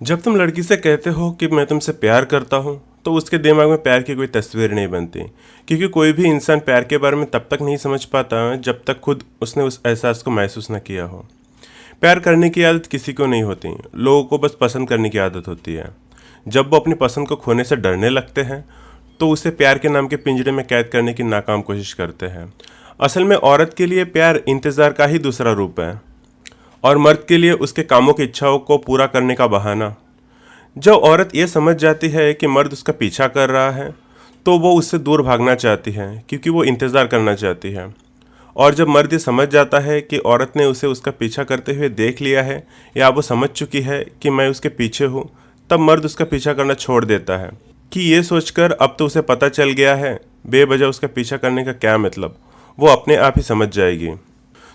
जब तुम लड़की से कहते हो कि मैं तुमसे प्यार करता हूँ तो उसके दिमाग में प्यार की कोई तस्वीर नहीं बनती, क्योंकि कोई भी इंसान प्यार के बारे में तब तक नहीं समझ पाता जब तक खुद उसने उस एहसास को महसूस न किया हो। प्यार करने की आदत किसी को नहीं होती, लोगों को बस पसंद करने की आदत होती है। जब वो अपनी पसंद को खोने से डरने लगते हैं तो उसे प्यार के नाम के पिंजरे में कैद करने की नाकाम कोशिश करते हैं। असल में औरत के लिए प्यार इंतज़ार का ही दूसरा रूप है, और मर्द के लिए उसके कामों की इच्छाओं को पूरा करने का बहाना। जब औरत ये समझ जाती है कि मर्द उसका पीछा कर रहा है तो वो उससे दूर भागना चाहती है, क्योंकि वो इंतज़ार करना चाहती है। और जब मर्द ये समझ जाता है कि औरत ने उसे उसका पीछा करते हुए देख लिया है या वो समझ चुकी है कि मैं उसके पीछे हूँ, तब मर्द उसका पीछा करना छोड़ देता है कि ये सोचकर अब तो उसे पता चल गया है बेवजह उसका पीछा करने का क्या मतलब। वो अपने आप ही समझ जाएगी।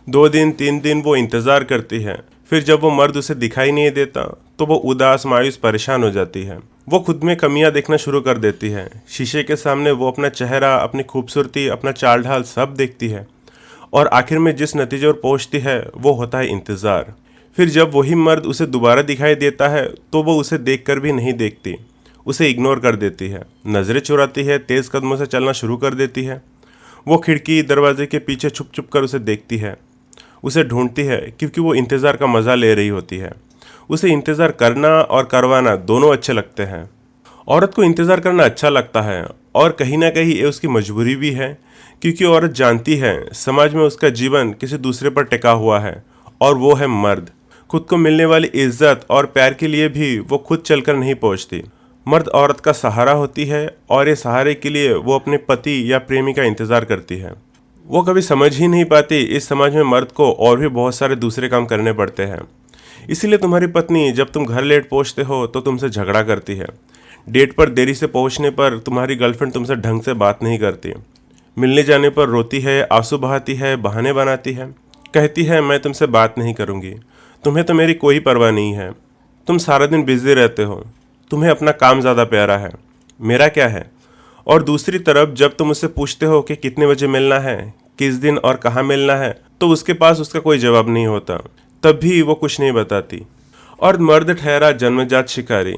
2 दिन 3 दिन वो इंतज़ार करती है, फिर जब वो मर्द उसे दिखाई नहीं देता तो वो उदास मायूस परेशान हो जाती है। वो खुद में कमियां देखना शुरू कर देती है। शीशे के सामने वो अपना चेहरा, अपनी खूबसूरती, अपना चाल ढाल सब देखती है, और आखिर में जिस नतीजे पर पहुंचती है वो होता है इंतज़ार। फिर जब वही मर्द उसे दोबारा दिखाई देता है तो वो उसे देखकर भी नहीं देखती, उसे इग्नोर कर देती है, नज़रें चुराती है, तेज़ कदमों से चलना शुरू कर देती है। वो खिड़की दरवाजे के पीछे छुप छुप कर उसे देखती है, उसे ढूंढती है, क्योंकि वो इंतज़ार का मज़ा ले रही होती है। उसे इंतज़ार करना और करवाना दोनों अच्छे लगते हैं। औरत को इंतज़ार करना अच्छा लगता है, और कहीं ना कहीं ये उसकी मजबूरी भी है, क्योंकि औरत जानती है समाज में उसका जीवन किसी दूसरे पर टिका हुआ है, और वो है मर्द। खुद को मिलने वाली इज्जत और प्यार के लिए भी वो खुद चलकर नहीं पहुंचती। मर्द औरत का सहारा होती है, और ये सहारे के लिए वो अपने पति या प्रेमी का इंतज़ार करती है। वो कभी समझ ही नहीं पाती इस समाज में मर्द को और भी बहुत सारे दूसरे काम करने पड़ते हैं। इसीलिए तुम्हारी पत्नी जब तुम घर लेट पहुंचते हो तो तुमसे झगड़ा करती है। डेट पर देरी से पहुंचने पर तुम्हारी गर्लफ्रेंड तुमसे ढंग से बात नहीं करती। मिलने जाने पर रोती है, आंसू बहाती है, बहाने बनाती है, कहती है मैं तुमसे बात नहीं करूँगी, तुम्हें तो मेरी कोई परवाह नहीं है, तुम सारा दिन बिजी रहते हो, तुम्हें अपना काम ज़्यादा प्यारा है, मेरा क्या है। और दूसरी तरफ जब तुम उससे पूछते हो कि कितने बजे मिलना है, किस दिन और कहाँ मिलना है, तो उसके पास उसका कोई जवाब नहीं होता, तब भी वो कुछ नहीं बताती। और मर्द ठहरा जन्मजात शिकारी।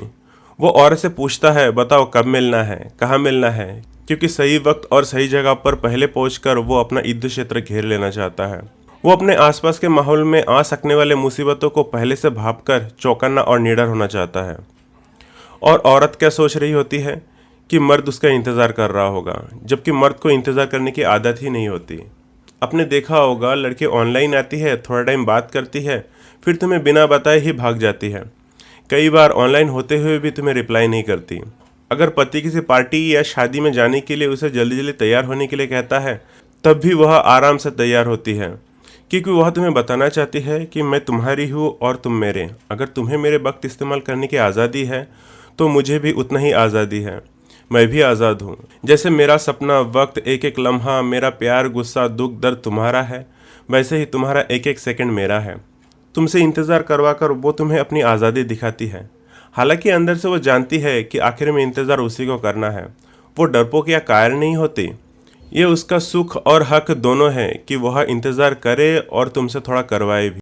वो औरत से पूछता है बताओ कब मिलना है, कहाँ मिलना है, क्योंकि सही वक्त और सही जगह पर पहले पहुंचकर वो अपना युद्ध क्षेत्र घेर लेना चाहता है। वो अपने आसपास के माहौल में आ सकने वाले मुसीबतों को पहले से भांपकर चौकन्ना और निडर होना चाहता है। और औरत क्या सोच रही होती है कि मर्द उसका इंतज़ार कर रहा होगा, जबकि मर्द को इंतज़ार करने की आदत ही नहीं होती। आपने देखा होगा, लड़की ऑनलाइन आती है, थोड़ा टाइम बात करती है, फिर तुम्हें बिना बताए ही भाग जाती है। कई बार ऑनलाइन होते हुए भी तुम्हें रिप्लाई नहीं करती। अगर पति किसी पार्टी या शादी में जाने के लिए उसे जल्दी जल्दी तैयार होने के लिए कहता है, तब भी वह आराम से तैयार होती है, क्योंकि वह तुम्हें बताना चाहती है कि मैं तुम्हारी हूँ और तुम मेरे। अगर तुम्हें मेरे वक्त इस्तेमाल करने की आज़ादी है तो मुझे भी उतना ही आज़ादी है। मैं भी आज़ाद हूँ। जैसे मेरा सपना, वक्त, एक एक लम्हा, मेरा प्यार, गुस्सा, दुख, दर्द तुम्हारा है, वैसे ही तुम्हारा एक एक सेकंड मेरा है। तुमसे इंतज़ार करवा कर वो तुम्हें अपनी आज़ादी दिखाती है, हालांकि अंदर से वो जानती है कि आखिर में इंतज़ार उसी को करना है। वो डरपोक या कायर नहीं होती। ये उसका सुख और हक दोनों है कि वह इंतज़ार करे और तुमसे थोड़ा करवाए भी।